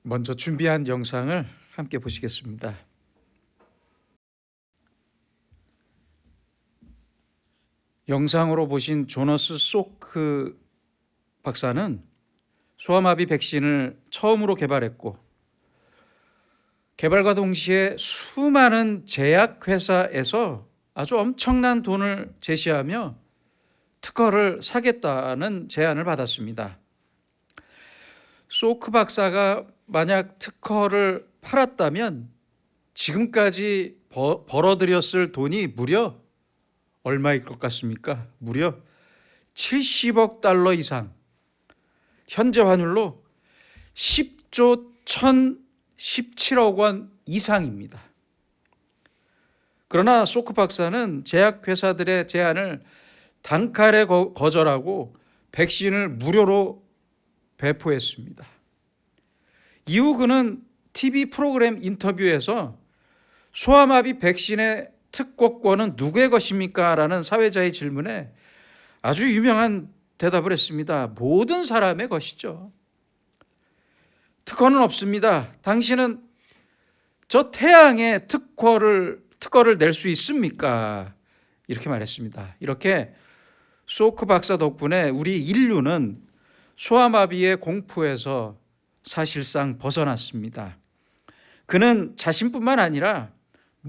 먼저 준비한 영상을 함께 보시겠습니다. 영상으로 보신 조너스 소크 박사는 소아마비 백신을 처음으로 개발했고, 개발과 동시에 수많은 제약회사에서 아주 엄청난 돈을 제시하며 특허를 사겠다는 제안을 받았습니다. 소크 박사가 만약 특허를 팔았다면 지금까지 벌어들였을 돈이 무려 얼마일 것 같습니까? 무려 70억 달러 이상, 현재 환율로 10조 1,017억 원 이상입니다. 그러나 소크 박사는 제약회사들의 제안을 단칼에 거절하고 백신을 무료로 배포했습니다. 이후 그는 TV 프로그램 인터뷰에서 소아마비 백신의 특허권은 누구의 것입니까? 라는 사회자의 질문에 아주 유명한 대답을 했습니다. 모든 사람의 것이죠. 특허는 없습니다. 당신은 저 태양에 특허를 낼 수 있습니까? 이렇게 말했습니다. 이렇게 소크 박사 덕분에 우리 인류는 소아마비의 공포에서 사실상 벗어났습니다. 그는 자신뿐만 아니라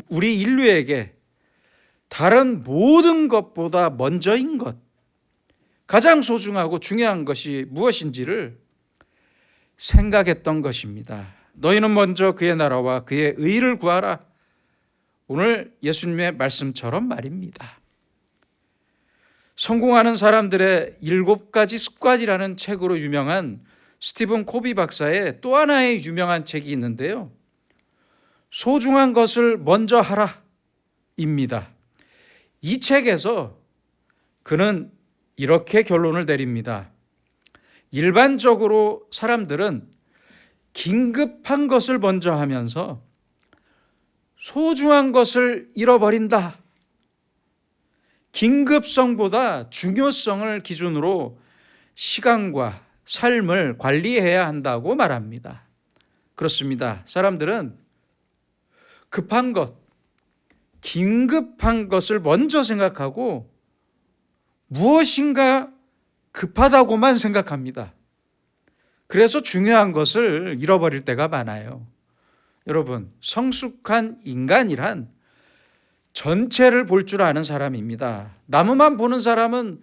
우리 인류에게 다른 모든 것보다 먼저인 것, 가장 소중하고 중요한 것이 무엇인지를 생각했던 것입니다. 너희는 먼저 그의 나라와 그의 의를 구하라. 오늘 예수님의 말씀처럼 말입니다. 성공하는 사람들의 7가지 습관이라는 책으로 유명한 스티븐 코비 박사의 또 하나의 유명한 책이 있는데요. 소중한 것을 먼저 하라 입니다. 이 책에서 그는 이렇게 결론을 내립니다. 일반적으로 사람들은 긴급한 것을 먼저 하면서 소중한 것을 잃어버린다. 긴급성보다 중요성을 기준으로 시간과 삶을 관리해야 한다고 말합니다. 그렇습니다. 사람들은 급한 것, 긴급한 것을 먼저 생각하고 무엇인가 급하다고만 생각합니다. 그래서 중요한 것을 잃어버릴 때가 많아요. 여러분, 성숙한 인간이란 전체를 볼 줄 아는 사람입니다. 나무만 보는 사람은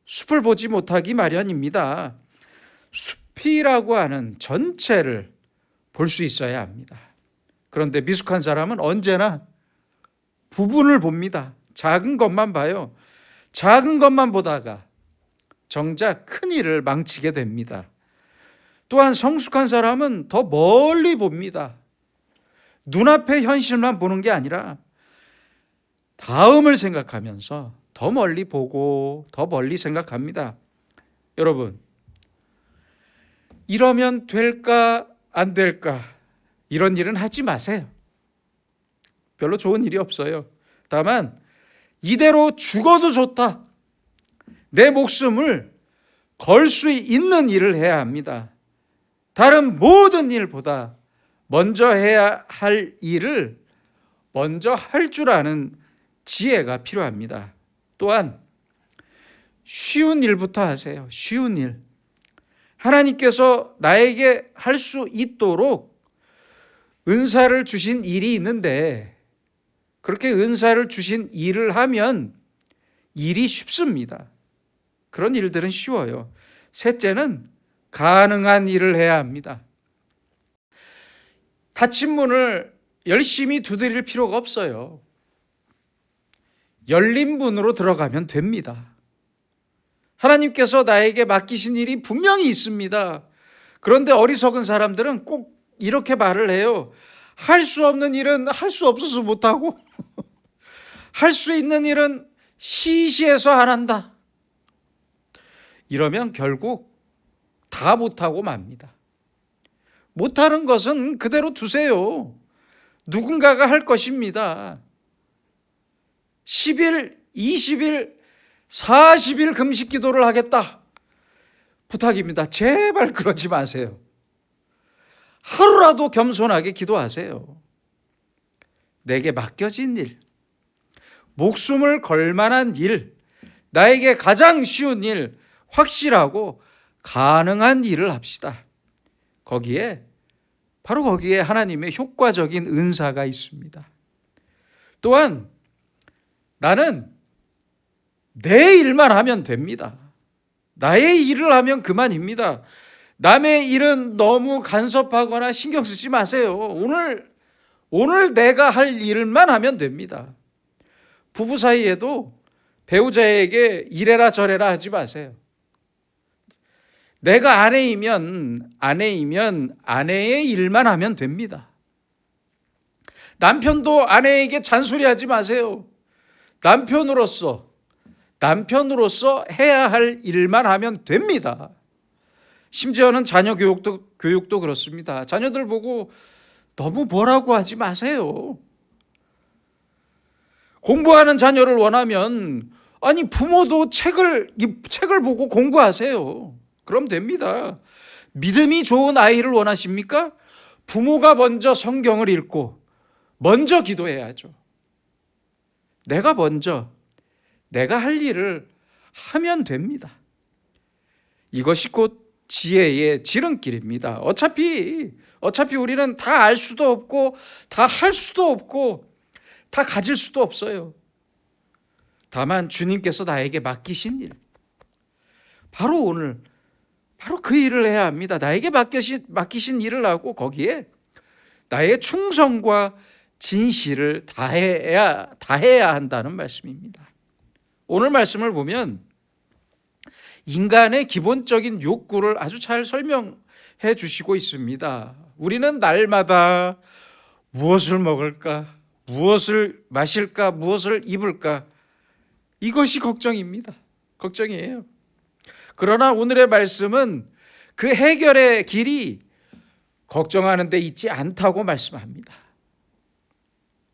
숲을 보지 못하기 마련입니다. 숲이라고 하는 전체를 볼 수 있어야 합니다. 그런데 미숙한 사람은 언제나 부분을 봅니다. 작은 것만 봐요. 작은 것만 보다가 정작 큰 일을 망치게 됩니다. 또한 성숙한 사람은 더 멀리 봅니다. 눈앞의 현실만 보는 게 아니라 다음을 생각하면서 더 멀리 보고 더 멀리 생각합니다. 여러분, 이러면 될까 안 될까 이런 일은 하지 마세요. 별로 좋은 일이 없어요. 다만 이대로 죽어도 좋다. 내 목숨을 걸 수 있는 일을 해야 합니다. 다른 모든 일보다 먼저 해야 할 일을 먼저 할 줄 아는 지혜가 필요합니다. 또한 쉬운 일부터 하세요. 쉬운 일. 하나님께서 나에게 할 수 있도록 은사를 주신 일이 있는데 그렇게 은사를 주신 일을 하면 일이 쉽습니다. 그런 일들은 쉬워요. 셋째는 가능한 일을 해야 합니다. 닫힌 문을 열심히 두드릴 필요가 없어요. 열린 문으로 들어가면 됩니다. 하나님께서 나에게 맡기신 일이 분명히 있습니다. 그런데 어리석은 사람들은 꼭 이렇게 말을 해요. 할 수 없는 일은 할 수 없어서 못하고 할 수 있는 일은 시시해서 안 한다. 이러면 결국 다 못하고 맙니다. 못하는 것은 그대로 두세요. 누군가가 할 것입니다. 10일, 20일, 40일 금식 기도를 하겠다. 부탁입니다. 제발 그러지 마세요. 하루라도 겸손하게 기도하세요. 내게 맡겨진 일, 목숨을 걸 만한 일, 나에게 가장 쉬운 일, 확실하고 가능한 일을 합시다. 바로 거기에 하나님의 효과적인 은사가 있습니다. 또한 나는 내 일만 하면 됩니다. 나의 일을 하면 그만입니다. 남의 일은 너무 간섭하거나 신경 쓰지 마세요. 오늘 내가 할 일만 하면 됩니다. 부부 사이에도 배우자에게 이래라 저래라 하지 마세요. 내가 아내이면 아내의 일만 하면 됩니다. 남편도 아내에게 잔소리하지 마세요. 남편으로서 해야 할 일만 하면 됩니다. 심지어는 자녀 교육도 그렇습니다. 자녀들 보고 너무 뭐라고 하지 마세요. 공부하는 자녀를 원하면 부모도 책을 보고 공부하세요. 그럼 됩니다. 믿음이 좋은 아이를 원하십니까? 부모가 먼저 성경을 읽고 먼저 기도해야죠. 내가 할 일을 하면 됩니다. 이것이 곧 지혜의 지름길입니다. 어차피 우리는 다 알 수도 없고 다 할 수도 없고 다 가질 수도 없어요. 다만 주님께서 나에게 맡기신 일, 바로 그 일을 해야 합니다. 나에게 맡기신 일을 하고 거기에 나의 충성과 진실을 다해야 한다는 말씀입니다. 오늘 말씀을 보면 인간의 기본적인 욕구를 아주 잘 설명해 주시고 있습니다. 우리는 날마다 무엇을 먹을까, 무엇을 마실까, 무엇을 입을까, 이것이 걱정이에요. 그러나 오늘의 말씀은 그 해결의 길이 걱정하는 데 있지 않다고 말씀합니다.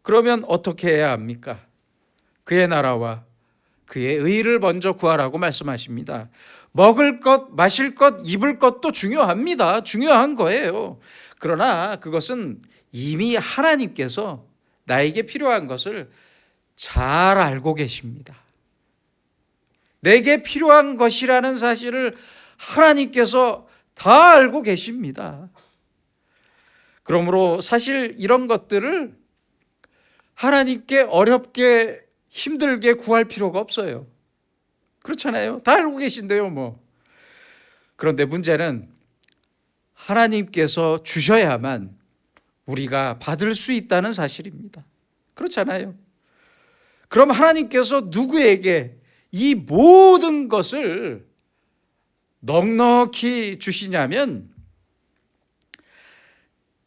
그러면 어떻게 해야 합니까? 그의 나라와 그의 의를 먼저 구하라고 말씀하십니다. 먹을 것, 마실 것, 입을 것도 중요합니다. 중요한 거예요. 그러나 그것은 이미 하나님께서 나에게 필요한 것을 잘 알고 계십니다. 내게 필요한 것이라는 사실을 하나님께서 다 알고 계십니다. 그러므로 사실 이런 것들을 하나님께 어렵게 힘들게 구할 필요가 없어요. 그렇잖아요. 다 알고 계신데요, 그런데 문제는 하나님께서 주셔야만 우리가 받을 수 있다는 사실입니다. 그렇잖아요. 그럼 하나님께서 누구에게 이 모든 것을 넉넉히 주시냐면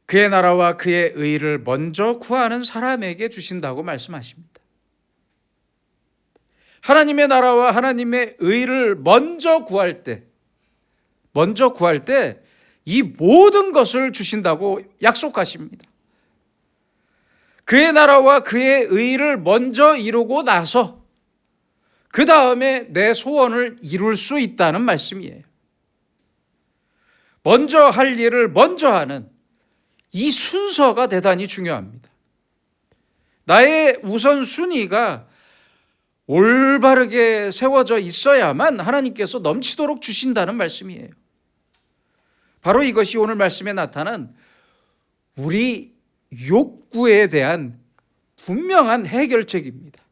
그의 나라와 그의 의를 먼저 구하는 사람에게 주신다고 말씀하십니다. 하나님의 나라와 하나님의 의를 먼저 구할 때 이 모든 것을 주신다고 약속하십니다. 그의 나라와 그의 의를 먼저 이루고 나서 그 다음에 내 소원을 이룰 수 있다는 말씀이에요. 먼저 할 일을 먼저 하는 이 순서가 대단히 중요합니다. 나의 우선순위가 올바르게 세워져 있어야만 하나님께서 넘치도록 주신다는 말씀이에요. 바로 이것이 오늘 말씀에 나타난 우리 욕구에 대한 분명한 해결책입니다.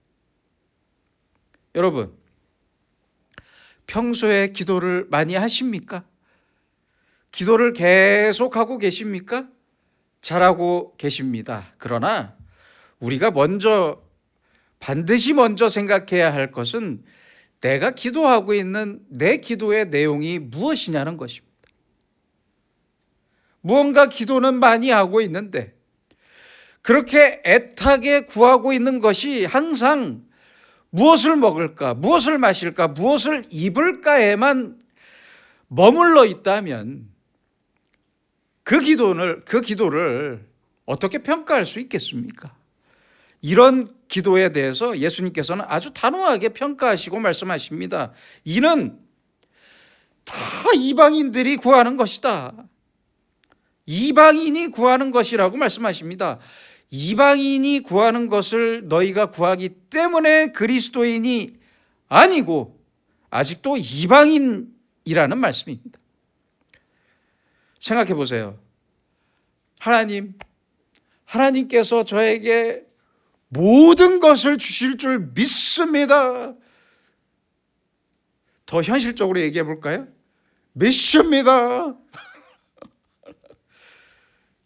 여러분, 평소에 기도를 많이 하십니까? 기도를 계속하고 계십니까? 잘하고 계십니다. 그러나 우리가 반드시 먼저 생각해야 할 것은 내가 기도하고 있는 내 기도의 내용이 무엇이냐는 것입니다. 무언가 기도는 많이 하고 있는데 그렇게 애타게 구하고 있는 것이 항상 무엇을 먹을까, 무엇을 마실까, 무엇을 입을까에만 머물러 있다면 그 기도를 어떻게 평가할 수 있겠습니까? 이런 기도에 대해서 예수님께서는 아주 단호하게 평가하시고 말씀하십니다. 이는 다 이방인들이 구하는 것이다. 이방인이 구하는 것이라고 말씀하십니다. 이방인이 구하는 것을 너희가 구하기 때문에 그리스도인이 아니고 아직도 이방인이라는 말씀입니다. 생각해 보세요. 하나님께서 저에게 모든 것을 주실 줄 믿습니다. 더 현실적으로 얘기해 볼까요? 믿습니다.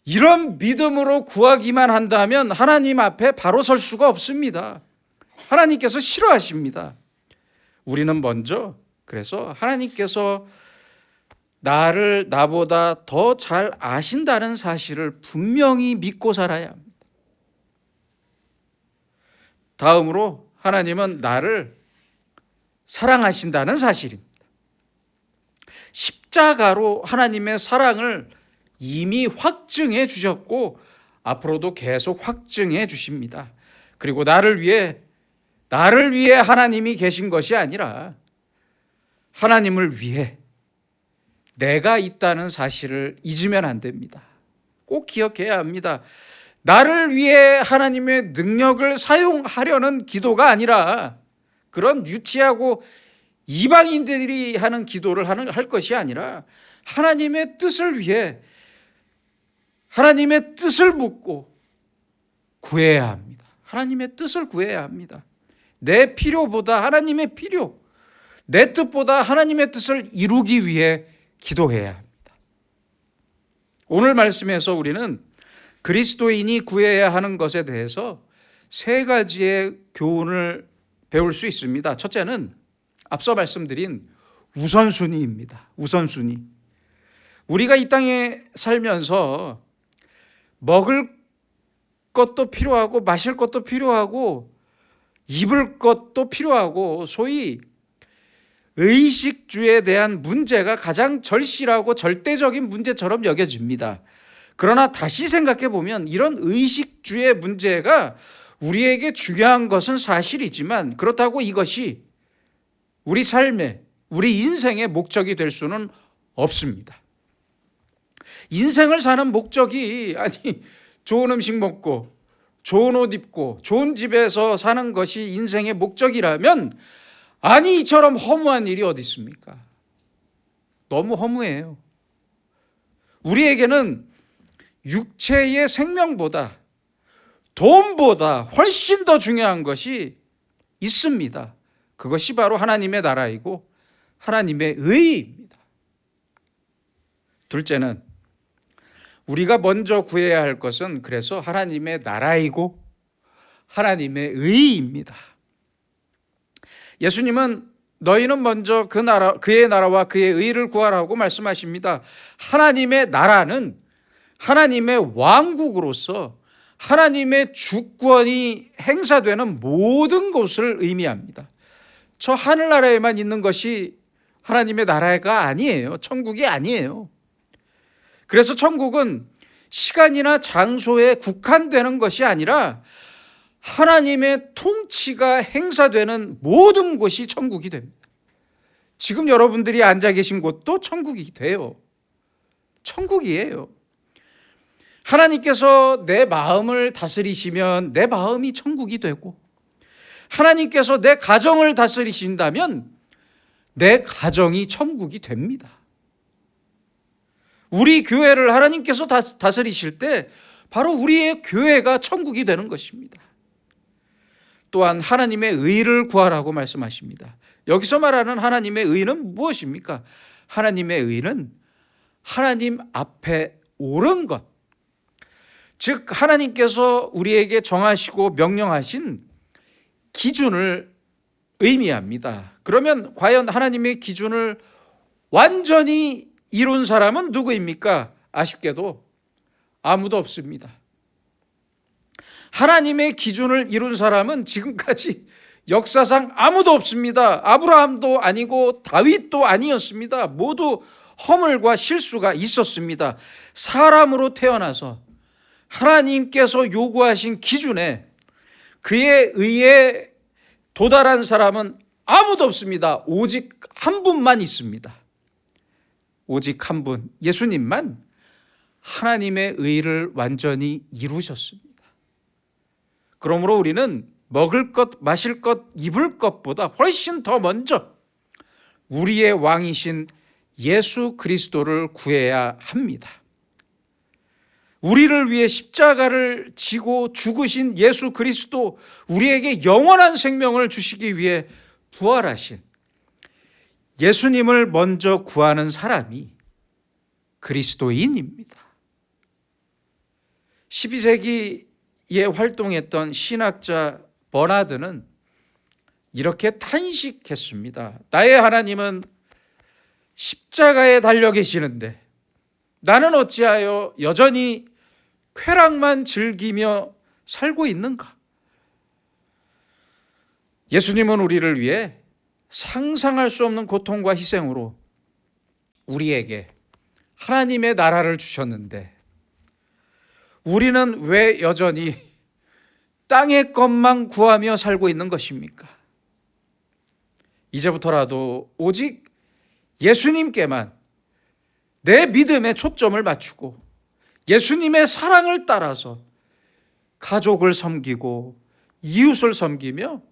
이런 믿음으로 구하기만 한다면 하나님 앞에 바로 설 수가 없습니다. 하나님께서 싫어하십니다. 우리는 먼저 그래서 하나님께서 나보다 더 잘 아신다는 사실을 분명히 믿고 살아야 합니다. 다음으로 하나님은 나를 사랑하신다는 사실입니다. 십자가로 하나님의 사랑을 이미 확증해 주셨고 앞으로도 계속 확증해 주십니다. 그리고 나를 위해 하나님이 계신 것이 아니라 하나님을 위해 내가 있다는 사실을 잊으면 안 됩니다. 꼭 기억해야 합니다. 나를 위해 하나님의 능력을 사용하려는 기도가 아니라 그런 유치하고 이방인들이 하는 기도를 할 것이 아니라 하나님의 뜻을 위해 하나님의 뜻을 묻고 구해야 합니다. 하나님의 뜻을 구해야 합니다. 내 필요보다 하나님의 필요, 내 뜻보다 하나님의 뜻을 이루기 위해 기도해야 합니다. 오늘 말씀에서 우리는 그리스도인이 구해야 하는 것에 대해서 세 가지의 교훈을 배울 수 있습니다. 첫째는 앞서 말씀드린 우선순위입니다. 우선순위. 우리가 이 땅에 살면서 먹을 것도 필요하고 마실 것도 필요하고 입을 것도 필요하고 소위 의식주에 대한 문제가 가장 절실하고 절대적인 문제처럼 여겨집니다. 그러나 다시 생각해 보면 이런 의식주의 문제가 우리에게 중요한 것은 사실이지만 그렇다고 이것이 우리 삶의, 우리 인생의 목적이 될 수는 없습니다. 인생을 사는 목적이 좋은 음식 먹고 좋은 옷 입고 좋은 집에서 사는 것이 인생의 목적이라면 이처럼 허무한 일이 어디 있습니까? 너무 허무해요. 우리에게는 육체의 생명보다 돈보다 훨씬 더 중요한 것이 있습니다. 그것이 바로 하나님의 나라이고 하나님의 의입니다. 둘째는 우리가 먼저 구해야 할 것은 그래서 하나님의 나라이고 하나님의 의입니다. 예수님은 너희는 먼저 그의 나라와 그의 의를 구하라고 말씀하십니다. 하나님의 나라는 하나님의 왕국으로서 하나님의 주권이 행사되는 모든 곳을 의미합니다. 저 하늘나라에만 있는 것이 하나님의 나라가 아니에요. 천국이 아니에요. 그래서 천국은 시간이나 장소에 국한되는 것이 아니라 하나님의 통치가 행사되는 모든 곳이 천국이 됩니다. 지금 여러분들이 앉아 계신 곳도 천국이 돼요. 천국이에요. 하나님께서 내 마음을 다스리시면 내 마음이 천국이 되고 하나님께서 내 가정을 다스리신다면 내 가정이 천국이 됩니다. 우리 교회를 하나님께서 다스리실 때 바로 우리의 교회가 천국이 되는 것입니다. 또한 하나님의 의를 구하라고 말씀하십니다. 여기서 말하는 하나님의 의는 무엇입니까? 하나님의 의는 하나님 앞에 옳은 것, 즉 하나님께서 우리에게 정하시고 명령하신 기준을 의미합니다. 그러면 과연 하나님의 기준을 완전히 이룬 사람은 누구입니까? 아쉽게도 아무도 없습니다. 하나님의 기준을 이룬 사람은 지금까지 역사상 아무도 없습니다. 아브라함도 아니고 다윗도 아니었습니다. 모두 허물과 실수가 있었습니다. 사람으로 태어나서 하나님께서 요구하신 기준에 그의 의에 도달한 사람은 아무도 없습니다. 오직 한 분만 있습니다. 오직 한 분, 예수님만 하나님의 의를 완전히 이루셨습니다. 그러므로 우리는 먹을 것, 마실 것, 입을 것보다 훨씬 더 먼저 우리의 왕이신 예수 그리스도를 구해야 합니다. 우리를 위해 십자가를 지고 죽으신 예수 그리스도, 우리에게 영원한 생명을 주시기 위해 부활하신 예수님을 먼저 구하는 사람이 그리스도인입니다. 12세기에 활동했던 신학자 버나드는 이렇게 탄식했습니다. 나의 하나님은 십자가에 달려 계시는데 나는 어찌하여 여전히 쾌락만 즐기며 살고 있는가? 예수님은 우리를 위해 상상할 수 없는 고통과 희생으로 우리에게 하나님의 나라를 주셨는데 우리는 왜 여전히 땅의 것만 구하며 살고 있는 것입니까? 이제부터라도 오직 예수님께만 내 믿음의 초점을 맞추고 예수님의 사랑을 따라서 가족을 섬기고 이웃을 섬기며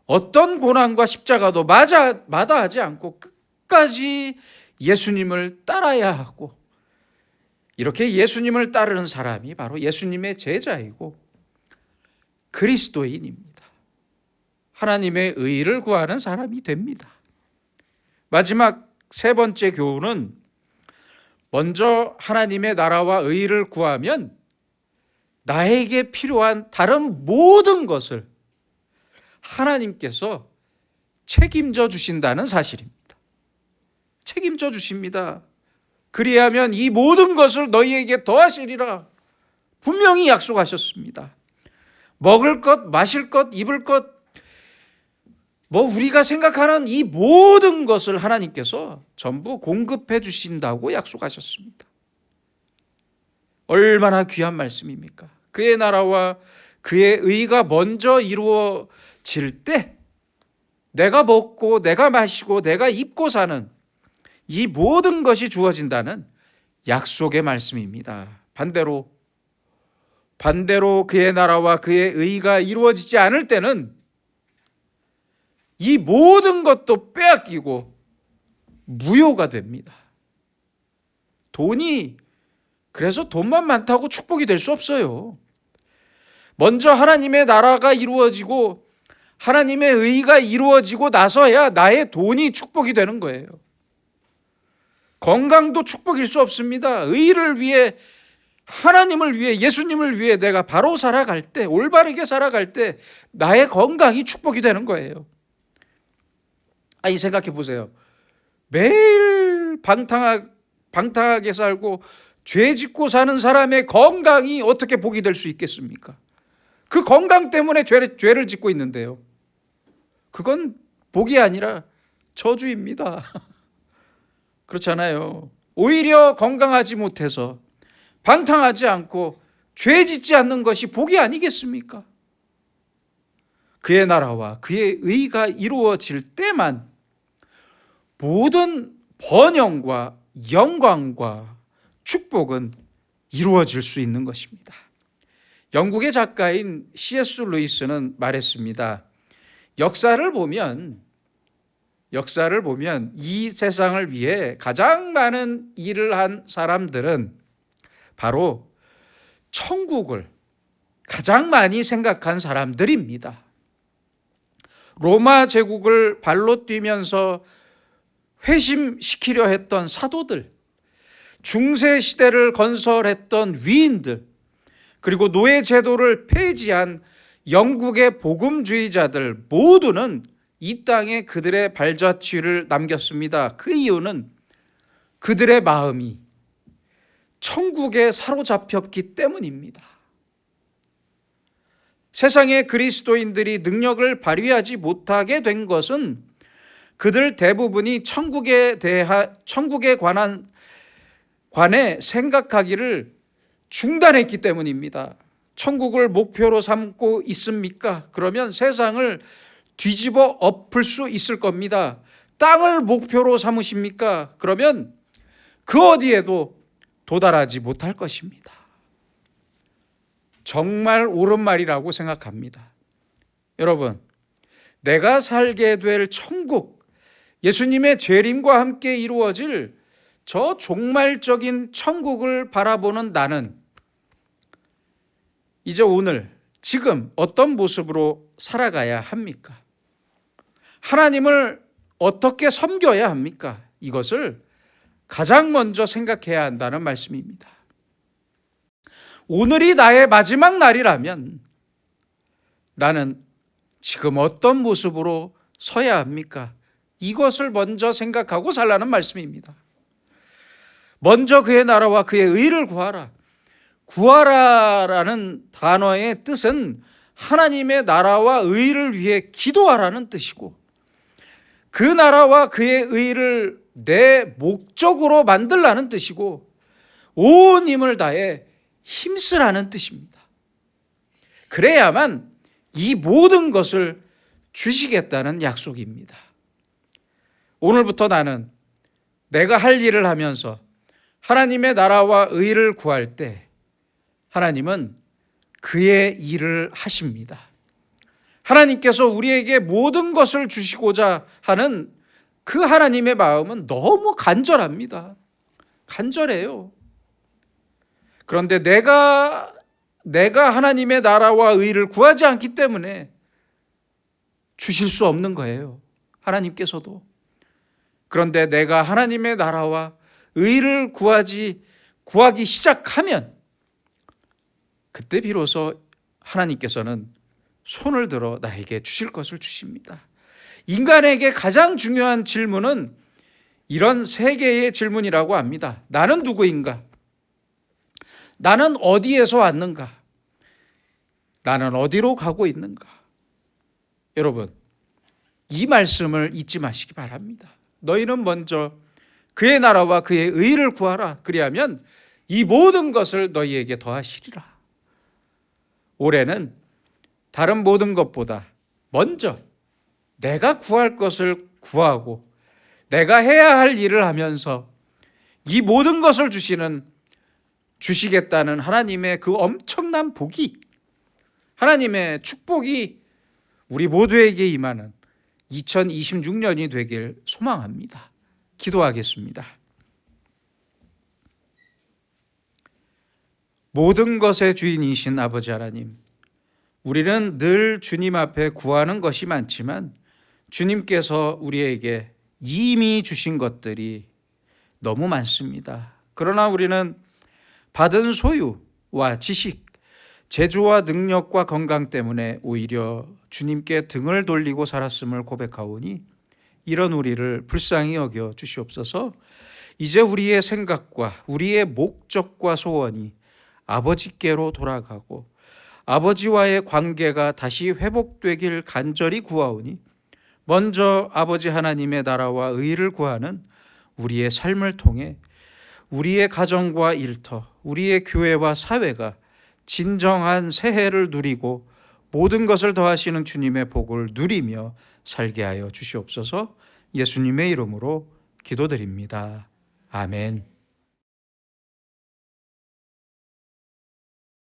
어떤 고난과 십자가도 마다하지 않고 끝까지 예수님을 따라야 하고, 이렇게 예수님을 따르는 사람이 바로 예수님의 제자이고 그리스도인입니다. 하나님의 의를 구하는 사람이 됩니다. 마지막 세 번째 교훈은 먼저 하나님의 나라와 의를 구하면 나에게 필요한 다른 모든 것을 하나님께서 책임져 주신다는 사실입니다. 책임져 주십니다. 그리하면 이 모든 것을 너희에게 더하시리라 분명히 약속하셨습니다. 먹을 것, 마실 것, 입을 것, 우리가 생각하는 이 모든 것을 하나님께서 전부 공급해 주신다고 약속하셨습니다. 얼마나 귀한 말씀입니까? 그의 나라와 그의 의가 먼저 이루어질 때 내가 먹고 내가 마시고 내가 입고 사는 이 모든 것이 주어진다는 약속의 말씀입니다. 반대로 그의 나라와 그의 의가 이루어지지 않을 때는 이 모든 것도 빼앗기고 무효가 됩니다. 그래서 돈만 많다고 축복이 될 수 없어요. 먼저 하나님의 나라가 이루어지고 하나님의 의가 이루어지고 나서야 나의 돈이 축복이 되는 거예요. 건강도 축복일 수 없습니다. 의를 위해, 하나님을 위해, 예수님을 위해 내가 바로 살아갈 때, 올바르게 살아갈 때 나의 건강이 축복이 되는 거예요. 생각해 보세요. 매일 방탕하게 살고 죄 짓고 사는 사람의 건강이 어떻게 복이 될 수 있겠습니까? 그 건강 때문에 죄를 짓고 있는데요. 그건 복이 아니라 저주입니다. 그렇잖아요. 오히려 건강하지 못해서 방탕하지 않고 죄 짓지 않는 것이 복이 아니겠습니까? 그의 나라와 그의 의가 이루어질 때만 모든 번영과 영광과 축복은 이루어질 수 있는 것입니다. 영국의 작가인 C.S. 루이스는 말했습니다. 역사를 보면 이 세상을 위해 가장 많은 일을 한 사람들은 바로 천국을 가장 많이 생각한 사람들입니다. 로마 제국을 발로 뛰면서 회심시키려 했던 사도들, 중세 시대를 건설했던 위인들, 그리고 노예 제도를 폐지한 영국의 복음주의자들 모두는 이 땅에 그들의 발자취를 남겼습니다. 그 이유는 그들의 마음이 천국에 사로잡혔기 때문입니다. 세상의 그리스도인들이 능력을 발휘하지 못하게 된 것은 그들 대부분이 천국에 관해 생각하기를 중단했기 때문입니다. 천국을 목표로 삼고 있습니까? 그러면 세상을 뒤집어 엎을 수 있을 겁니다. 땅을 목표로 삼으십니까? 그러면 그 어디에도 도달하지 못할 것입니다. 정말 옳은 말이라고 생각합니다. 여러분, 내가 살게 될 천국, 예수님의 재림과 함께 이루어질 저 종말적인 천국을 바라보는 나는 이제 오늘, 지금 어떤 모습으로 살아가야 합니까? 하나님을 어떻게 섬겨야 합니까? 이것을 가장 먼저 생각해야 한다는 말씀입니다. 오늘이 나의 마지막 날이라면 나는 지금 어떤 모습으로 서야 합니까? 이것을 먼저 생각하고 살라는 말씀입니다. 먼저 그의 나라와 그의 의를 구하라. 구하라라는 단어의 뜻은 하나님의 나라와 의를 위해 기도하라는 뜻이고, 그 나라와 그의 의를 내 목적으로 만들라는 뜻이고, 온 힘을 다해 힘쓰라는 뜻입니다. 그래야만 이 모든 것을 주시겠다는 약속입니다. 오늘부터 나는 내가 할 일을 하면서 하나님의 나라와 의를 구할 때 하나님은 그의 일을 하십니다. 하나님께서 우리에게 모든 것을 주시고자 하는 그 하나님의 마음은 너무 간절합니다. 간절해요. 그런데 내가 하나님의 나라와 의를 구하지 않기 때문에 주실 수 없는 거예요. 하나님께서도. 그런데 내가 하나님의 나라와 의를 구하기 시작하면 그때 비로소 하나님께서는 손을 들어 나에게 주실 것을 주십니다. 인간에게 가장 중요한 질문은 이런 세 개의 질문이라고 합니다. 나는 누구인가? 나는 어디에서 왔는가? 나는 어디로 가고 있는가? 여러분, 이 말씀을 잊지 마시기 바랍니다. 너희는 먼저 그의 나라와 그의 의를 구하라. 그리하면 이 모든 것을 너희에게 더하시리라. 올해는 다른 모든 것보다 먼저 내가 구할 것을 구하고 내가 해야 할 일을 하면서 이 모든 것을 주시겠다는 하나님의 그 엄청난 복이, 하나님의 축복이 우리 모두에게 임하는 2026년이 되길 소망합니다. 기도하겠습니다. 모든 것의 주인이신 아버지 하나님, 우리는 늘 주님 앞에 구하는 것이 많지만 주님께서 우리에게 이미 주신 것들이 너무 많습니다. 그러나 우리는 받은 소유와 지식, 재주와 능력과 건강 때문에 오히려 주님께 등을 돌리고 살았음을 고백하오니 이런 우리를 불쌍히 여겨 주시옵소서. 이제 우리의 생각과 우리의 목적과 소원이 아버지께로 돌아가고 아버지와의 관계가 다시 회복되길 간절히 구하오니 먼저 아버지 하나님의 나라와 의를 구하는 우리의 삶을 통해 우리의 가정과 일터, 우리의 교회와 사회가 진정한 새해를 누리고 모든 것을 더하시는 주님의 복을 누리며 살게 하여 주시옵소서. 예수님의 이름으로 기도드립니다. 아멘.